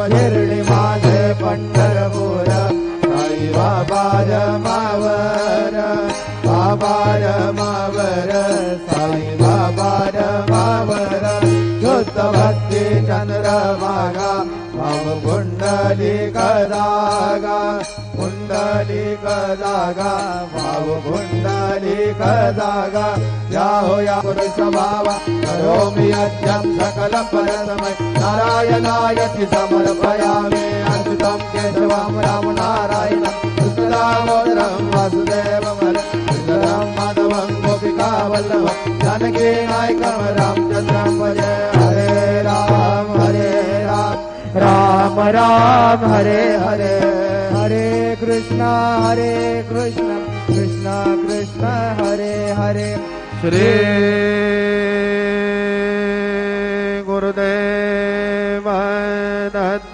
शिर्डी माझे पंढरपूर साई बाबा रमावर बाबा रमावर साई बाबा रमावर शुद्ध भक्ती चंद्रभागा भाव कुंडली कदागा कुंडली कदागा भाव कुंडली कदागा या हो या पुरुष भावा करोमि यज्ञं सकल परतमय नारायणायति समर्पयामि अच्युतं केशवं राम नारायणं कृष्णदामोदरं वासुदेवं हरं माधवं गोपिका वल्लभं जानकी नायकं रामचन्द्रं भजे हरे राम राम राम हरे हरे हरे कृष्णा कृष्ण कृष्ण हरे हरे श्री गुरुदेव दत्त।